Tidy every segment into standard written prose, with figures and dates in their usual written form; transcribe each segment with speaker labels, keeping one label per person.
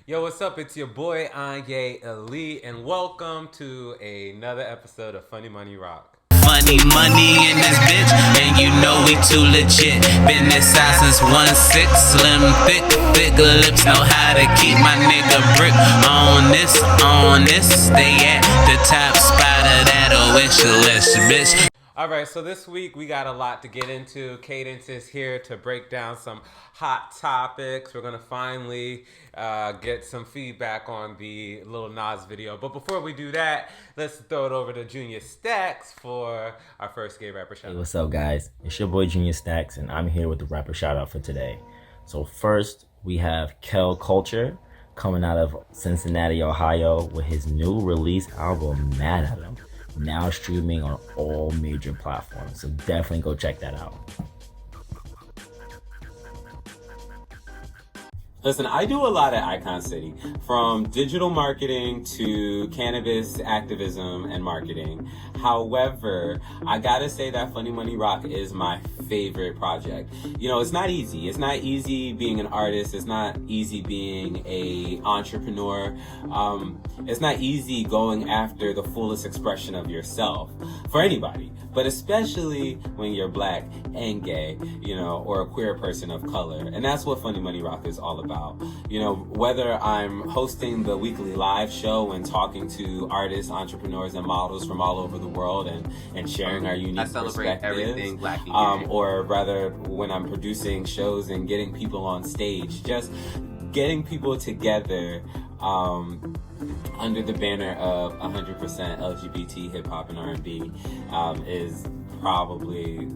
Speaker 1: Yo, what's up? It's your boy Anye Elite, and welcome to another episode of Funny Money Rock.
Speaker 2: Funny money in this bitch, and you know we too legit. Been this side since 1-6, slim, thick lips. Know how to keep my nigga brick on this. Stay at the top spot of that wish list, bitch.
Speaker 1: All right, so this week we got a lot to get into. Cadence is here to break down some hot topics. We're gonna finally get some feedback on the Lil Nas video. But before we do that, let's throw it over to Junior Stacks for our first gay rapper shout out.
Speaker 3: Hey, what's up, guys? It's your boy Junior Stacks, and I'm here with the rapper shout out for today. So first, we have Kel Culture coming out of Cincinnati, Ohio, with his new release album, Mad at Him, now streaming on all major platforms. So definitely go check that out.
Speaker 1: Listen, I do a lot at Icon City, from digital marketing to cannabis activism and marketing. However, I gotta say that Funny Money Rock is my favorite project. You know, it's not easy. It's not easy being an artist. It's not easy being a entrepreneur. It's not easy going after the fullest expression of yourself for anybody, but especially when you're black and gay, you know, or a queer person of color. And that's what Funny Money Rock is all about. You know, whether I'm hosting the weekly live show and talking to artists, entrepreneurs, and models from all over the world and sharing our unique perspectives. I celebrate everything black and gay. Or rather, when I'm producing shows and getting people on stage, just getting people together under the banner of 100% LGBT hip-hop and R&B is probably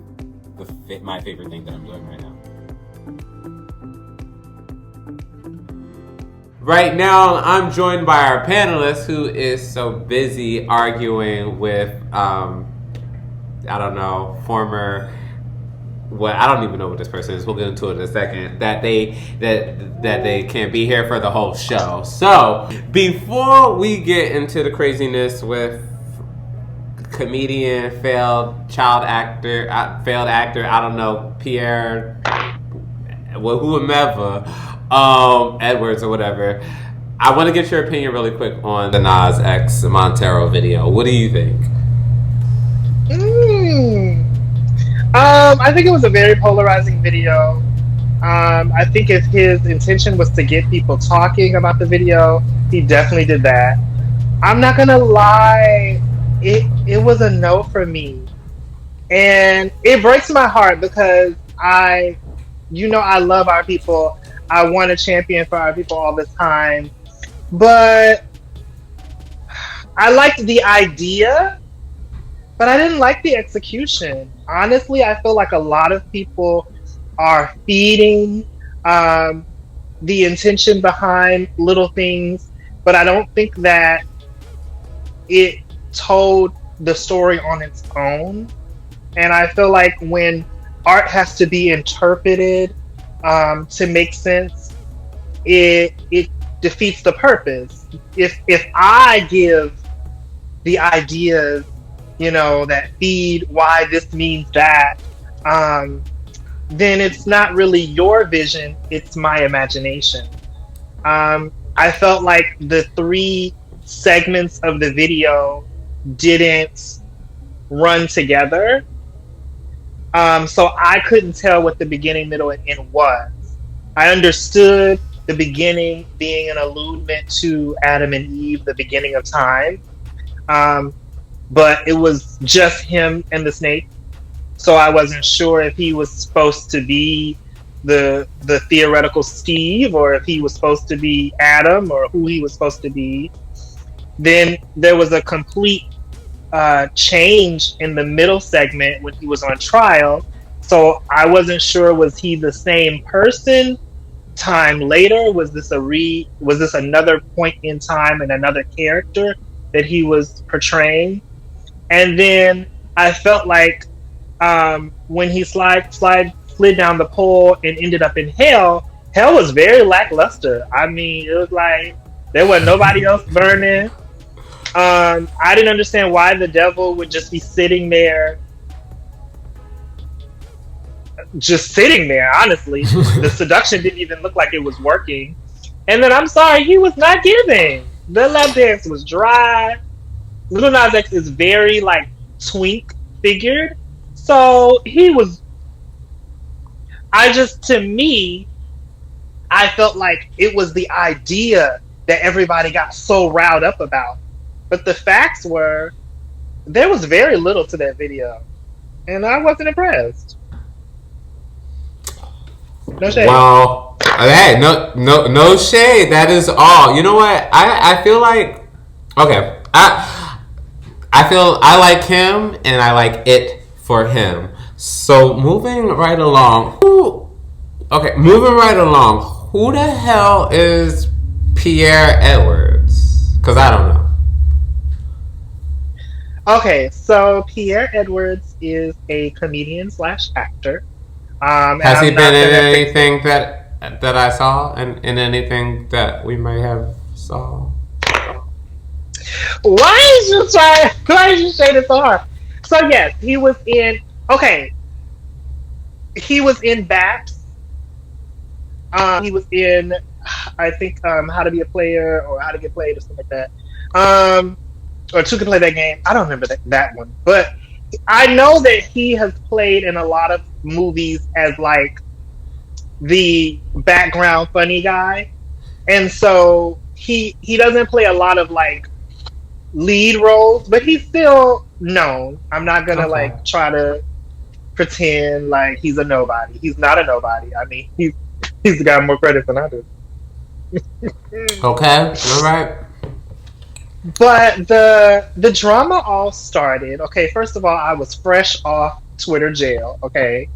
Speaker 1: my favorite thing that I'm doing right now. Right now, I'm joined by our panelist who is so busy arguing with, I don't even know what this person is. We'll get into it in a second. That they can't be here for the whole show. So before we get into the craziness with comedian, failed actor, I don't know, Pierre, whomever, Edwards or whatever, I want to get your opinion really quick on the Nas X Montero video. What do you think?
Speaker 4: I think it was a very polarizing video. I think if his intention was to get people talking about the video, he definitely did that. I'm not gonna lie, it was a no for me. And it breaks my heart because I love our people. I want to champion for our people all the time. But I liked the idea, but I didn't like the execution. Honestly, I feel like a lot of people are feeding the intention behind little things, but I don't think that it told the story on its own. And I feel like when art has to be interpreted to make sense, it defeats the purpose. If I give the ideas, that feed why this means that, then it's not really your vision, it's my imagination. I felt like the 3 segments of the video didn't run together. So I couldn't tell what the beginning, middle, and end was. I understood the beginning being an alludement to Adam and Eve, the beginning of time. But it was just him and the snake. So I wasn't sure if he was supposed to be the theoretical Steve, or if he was supposed to be Adam, or who he was supposed to be. Then there was a complete change in the middle segment when he was on trial. So I wasn't sure, was he the same person time later? Was this another point in time and another character that he was portraying? And then I felt like when he slid down the pole and ended up in hell was very lackluster. I mean, it was like there was nobody else burning. I didn't understand why the devil would just be sitting there just sitting there, honestly. The seduction didn't even look like it was working. And then I'm sorry, he was not giving. The lap dance was dry. Little Nas X is very like twink figured. So he was to me, I felt like it was the idea that everybody got so riled up about. But the facts were there was very little to that video. And I wasn't impressed. No shade.
Speaker 1: Well, hey, no shade. That is all. You know what? I feel like okay. I feel I like him and I like it for him. So moving right along, moving right along. Who the hell is Pierre Edwards? Because I don't know.
Speaker 4: Okay, so Pierre Edwards is a comedian slash actor.
Speaker 1: Has he been in anything that I saw, and in anything that we might have saw?
Speaker 4: Why is you say this so hard? So yes, he was in. Okay, he was in BAAPS. He was in, I think, How to Be a Player or How to Get Played or something like that. Or Two Can Play That Game. I don't remember that one, but I know that he has played in a lot of movies as like the background funny guy, and so he doesn't play a lot of like lead roles, but he's still known. I'm not gonna like try to pretend like he's a nobody. He's not a nobody. I mean, he's got more credit than I do.
Speaker 1: Okay, all right.
Speaker 4: But the drama all started. Okay, first of all, I was fresh off Twitter jail. Okay,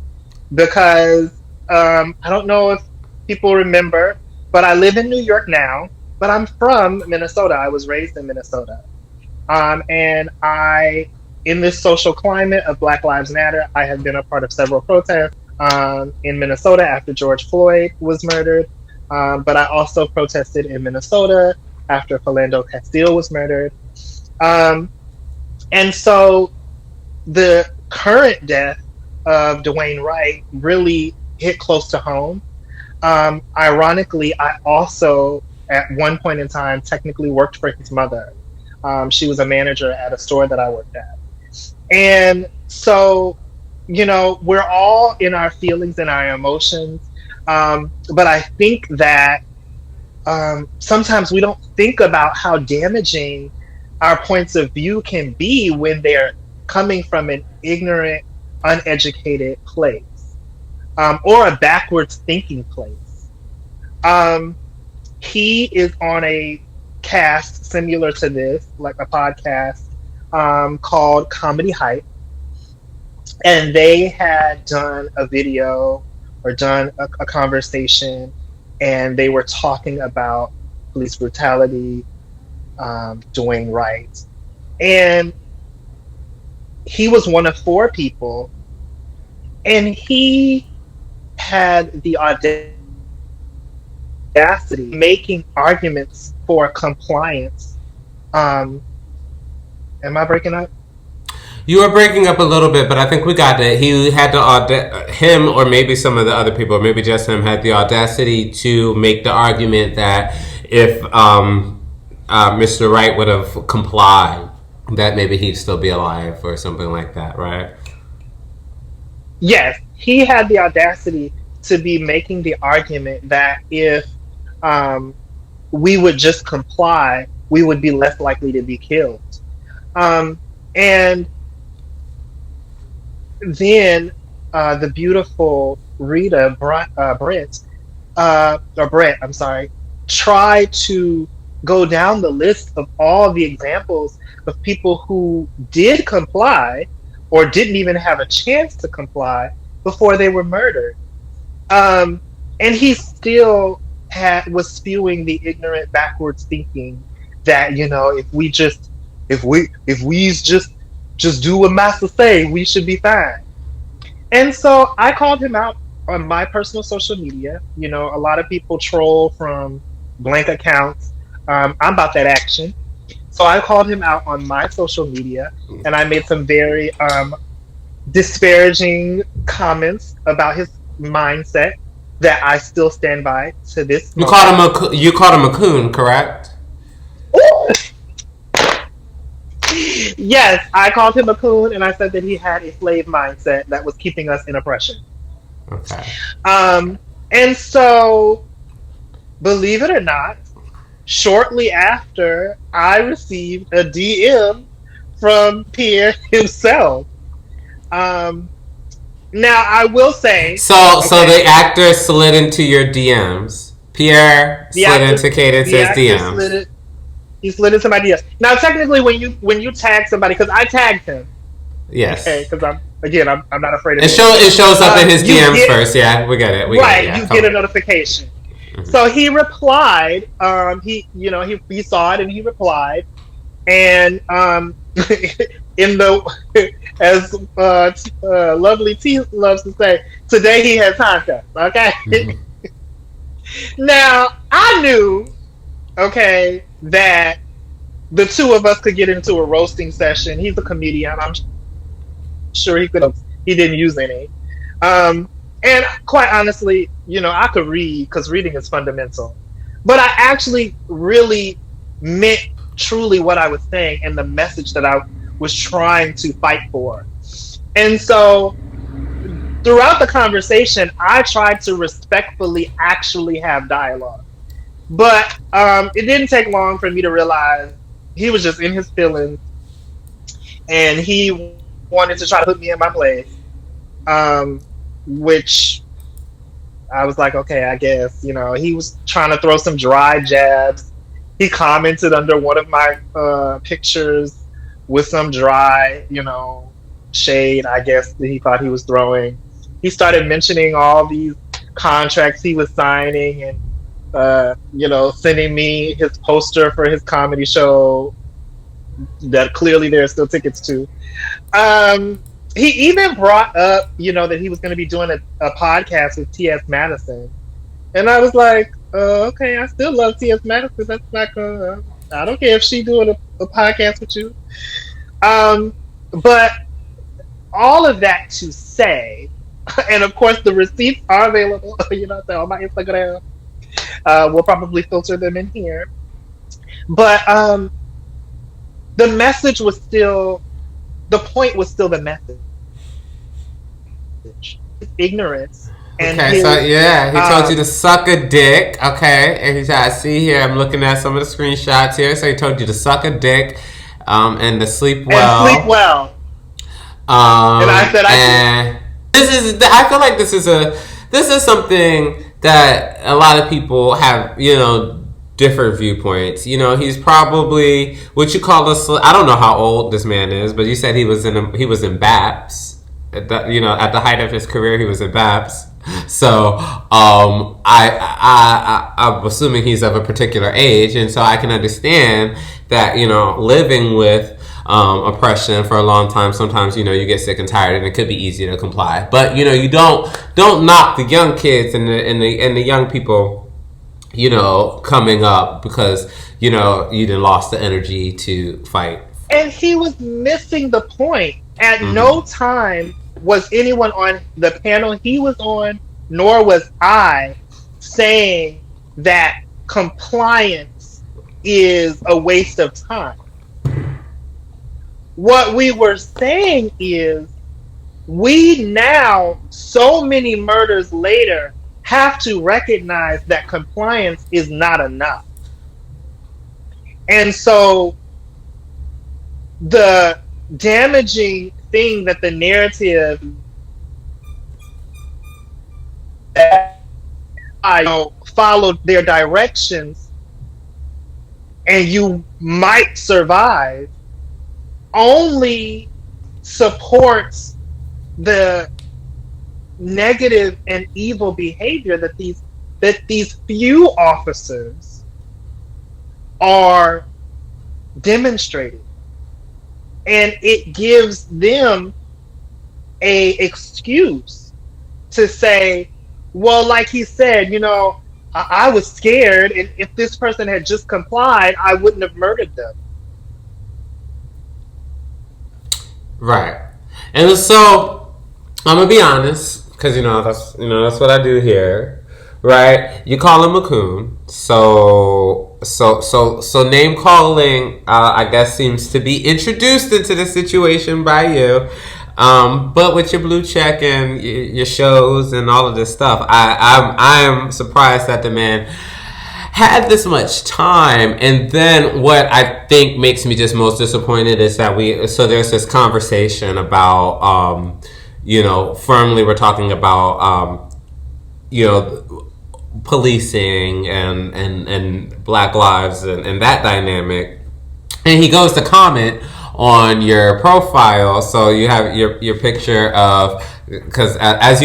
Speaker 4: because I don't know if people remember, but I live in New York now. But I'm from Minnesota. I was raised in Minnesota, and in this social climate of Black Lives Matter, I have been a part of several protests in Minnesota after George Floyd was murdered. But I also protested in Minnesota after Philando Castile was murdered. And so the current death of Dwayne Wright really hit close to home. Ironically, I also, at one point in time, technically worked for his mother. She was a manager at a store that I worked at. And so, we're all in our feelings and our emotions. But I think that sometimes we don't think about how damaging our points of view can be when they're coming from an ignorant, uneducated place, or a backwards thinking place. He is on a cast similar to this, like a podcast called ComedyHype, and they had done a video or done a conversation, and they were talking about police brutality, Dwayne Wright. And he was one of 4 people, and he had the audacity making arguments for compliance. Am I breaking up?
Speaker 1: You were breaking up a little bit, but I think we got it. He had to him, or maybe some of the other people, or maybe just him, had the audacity to make the argument that if Mr. Wright would have complied, that maybe he'd still be alive or something like that, right?
Speaker 4: Yes, he had the audacity to be making the argument that if we would just comply, we would be less likely to be killed. And then the beautiful Rita Brett, I'm sorry, tried to go down the list of all the examples of people who did comply or didn't even have a chance to comply before they were murdered. And he still was spewing the ignorant, backwards thinking that, if we just do what Master say, we should be fine. And so I called him out on my personal social media. A lot of people troll from blank accounts. I'm about that action. So I called him out on my social media, and I made some very disparaging comments about his mindset. that I still stand by to this
Speaker 5: You
Speaker 4: moment.
Speaker 5: called him a coon, correct?
Speaker 4: Ooh! Yes, I called him a coon, and I said that he had a slave mindset that was keeping us in oppression.
Speaker 5: Okay.
Speaker 4: And so, believe it or not, shortly after, I received a DM from Pierre himself. Now, I will say,
Speaker 5: So
Speaker 4: okay,
Speaker 5: the actor slid into your DMs. Pierre
Speaker 4: the
Speaker 5: slid
Speaker 4: actor,
Speaker 5: into
Speaker 4: the
Speaker 5: Cadence's
Speaker 4: actor slid
Speaker 5: DMs.
Speaker 4: it. He slid into my DMs. Now, technically, when you tag somebody, because I tagged him, okay,
Speaker 5: Yes.
Speaker 4: because I'm not afraid of
Speaker 5: It
Speaker 4: being tagged.
Speaker 5: shows up in his
Speaker 4: You
Speaker 5: DMs
Speaker 4: get
Speaker 5: first. Yeah, we get it. We get it.
Speaker 4: right,
Speaker 5: Yeah,
Speaker 4: you
Speaker 5: come
Speaker 4: get a
Speaker 5: on.
Speaker 4: notification. So he replied. He saw it and he replied, and in the as lovely T loves to say, today he has contact. Okay.
Speaker 5: Mhm.
Speaker 4: Now I knew, okay, that the two of us could get into a roasting session. He's a comedian. I'm sure he could. He didn't use any. And quite honestly, I could read because reading is fundamental. But I actually really meant truly what I was saying and the message that I was trying to fight for. And so throughout the conversation, I tried to respectfully actually have dialogue. But it didn't take long for me to realize he was just in his feelings and he wanted to try to put me in my place. Which I was like, okay, I guess, he was trying to throw some dry jabs. He commented under one of my pictures with some dry, shade, I guess, that he thought he was throwing. He started mentioning all these contracts he was signing and, sending me his poster for his comedy show that clearly there are still tickets to. He even brought up, that he was going to be doing a podcast with TS Madison. And I was like, okay, I still love TS Madison. That's not gonna, I don't care if she doing a podcast with you. But all of that to say, and of course the receipts are available, on my Instagram. We'll probably filter them in here. But the message was still, the point was still the message. Ignorance. And
Speaker 5: Okay, so yeah, he told you to suck a dick, okay? And I see here, I'm looking at some of the screenshots here. So he told you to suck a dick, and to sleep well.
Speaker 4: And sleep well. And I said,
Speaker 5: I feel like this is something that a lot of people have, different viewpoints. He's probably what you call I don't know how old this man is, but you said he was in BAAPS. At the height of his career, he was in BAAPS. So I'm assuming he's of a particular age, and so I can understand that living with oppression for a long time. Sometimes you get sick and tired, and it could be easy to comply. But you don't knock the young kids and the young people coming up because you didn't lost the energy to fight.
Speaker 4: And he was missing the point. At no time was anyone on the panel he was on, nor was I, saying that compliance is a waste of time. What we were saying is, we now, so many murders later, have to recognize that compliance is not enough. And so the damaging thing that the narrative I followed their directions and you might survive only supports the negative and evil behavior that these few officers are demonstrating. And it gives them a excuse to say, well, like he said, I was scared, and if this person had just complied, I wouldn't have murdered them.
Speaker 5: Right. And so I'm gonna be honest, because that's what I do here. right? You call him a coon. So name calling, I guess, seems to be introduced into the situation by you. But with your blue check and your shows and all of this stuff, I am surprised that the man had this much time. And then what I think makes me just most disappointed is that there's this conversation about, firmly we're talking about, policing and Black lives and that dynamic. And he goes to comment on your profile. So you have your picture of, because as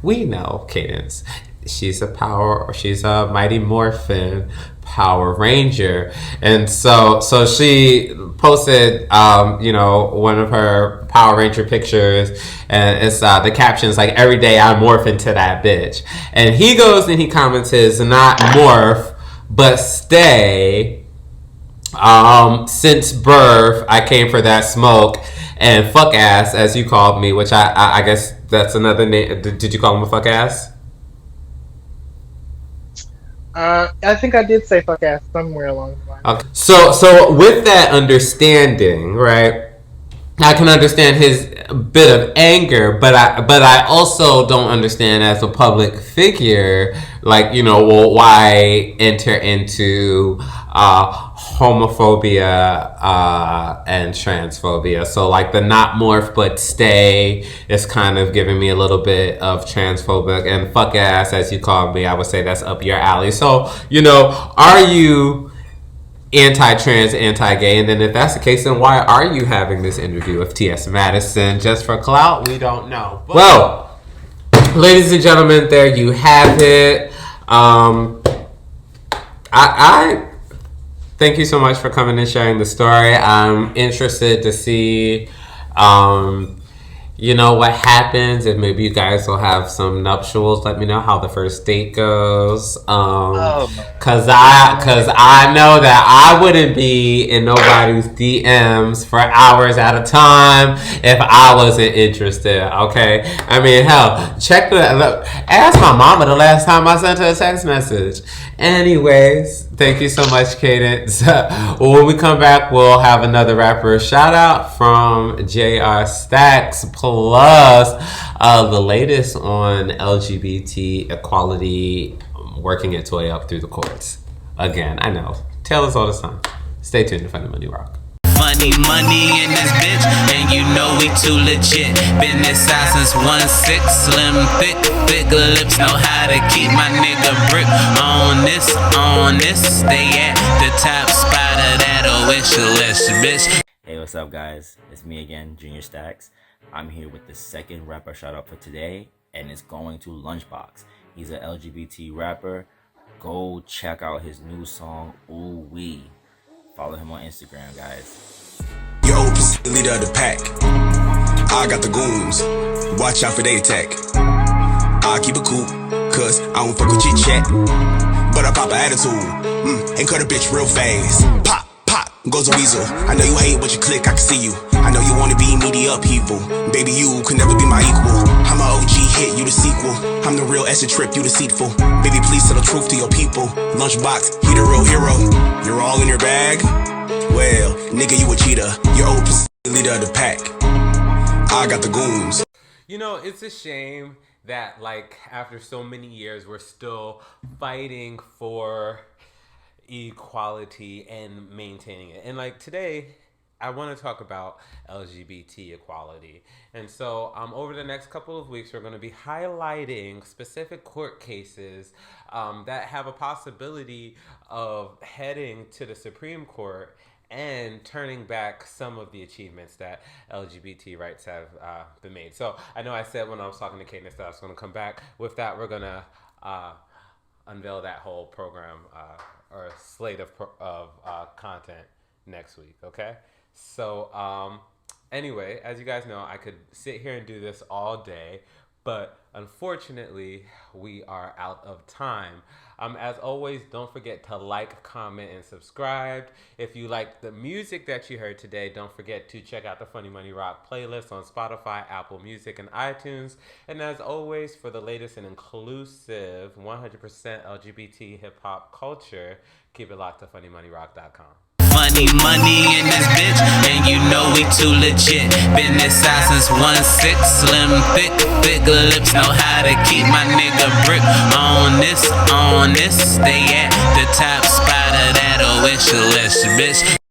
Speaker 5: we know, Cadence, she's a Mighty Morphin Power Ranger. And so she posted, one of her Power Ranger pictures, and it's the captions like, "Every day I morph into that bitch." And he goes and he comments his, "Not morph, but stay. Since birth, I came for that smoke, and fuck ass," as you called me, which I guess that's another name. Did you call him a fuck ass?
Speaker 4: I think I did say fuck ass somewhere along the line.
Speaker 5: Okay. So with that understanding, right? I can understand his bit of anger, but I also don't understand, as a public figure, like, why enter into homophobia and transphobia. So like the not morph but stay is kind of giving me a little bit of transphobic, and fuck ass, as you called me, I would say that's up your alley. So, are you anti-trans, anti-gay? And then if that's the case, then why are you having this interview with TS Madison? Just for clout? We don't know. But, well, ladies and gentlemen, there you have it. I thank you so much for coming and sharing the story. I'm interested to see what happens, if maybe you guys will have some nuptials. Let me know how the first date goes. Cause I know that I wouldn't be in nobody's DMs for hours at a time if I wasn't interested. Okay, I mean, hell, ask my mama the last time I sent her a text message. Anyways, thank you so much, Cadence. When we come back, we'll have another rapper shout out from JR Stacks, plus the latest on LGBT equality working its way up through the courts. Again, I know, tell us all the time. Stay tuned to Funny Money Rock.
Speaker 2: Funny money in this bitch, and you know we too legit. Been this side since 1-6, slim, thick lips, know how to keep my nigga brick on this. Stay at the top spot of that wish list, bitch.
Speaker 3: Hey, what's up, guys? It's me again, Junior Stacks. I'm here with the second rapper shout out for today, and it's going to Lunchbox. He's an LGBT rapper. Go check out his new song, Ooh Wee. Follow him on Instagram, guys.
Speaker 6: Yo, leader of the pack. I got the goons. Watch out for they attack. I keep it cool, cause I don't fuck with chit chat. But I pop an attitude, and cut a bitch real fast. Pop, goes a weasel. I know you hate what you click, I can see you. I know you wanna be media upheaval. Baby, you could never be my equal. I'm a OG hit, you the sequel. I'm the real acid trip, you deceitful. Baby, please tell the truth to your people. Lunchbox, he the real hero. You're all in your bag? Well, nigga, you a cheater. You're old leader of the pack. I got the goons.
Speaker 5: It's a shame that, like, after so many years, we're still fighting for equality and maintaining it. And, like, today, I want to talk about LGBT equality. And so over the next couple of weeks, we're going to be highlighting specific court cases that have a possibility of heading to the Supreme Court and turning back some of the achievements that LGBT rights have been made. So I know I said when I was talking to Cadence that I was going to come back. With that, we're going to unveil that whole program or slate of content next week, okay? So anyway, as you guys know, I could sit here and do this all day, but unfortunately, we are out of time. As always, don't forget to like, comment, and subscribe. If you like the music that you heard today, don't forget to check out the Funny Money Rock playlist on Spotify, Apple Music, and iTunes. And as always, for the latest and inclusive 100% LGBT hip-hop culture, keep it locked to funnymoneyrock.com.
Speaker 2: Funny money in this bitch, and you know we too legit. Been this side since 1-6, slim, thick lips, know how to keep my nigga brick on this. Stay at the top spot of that wish list, bitch.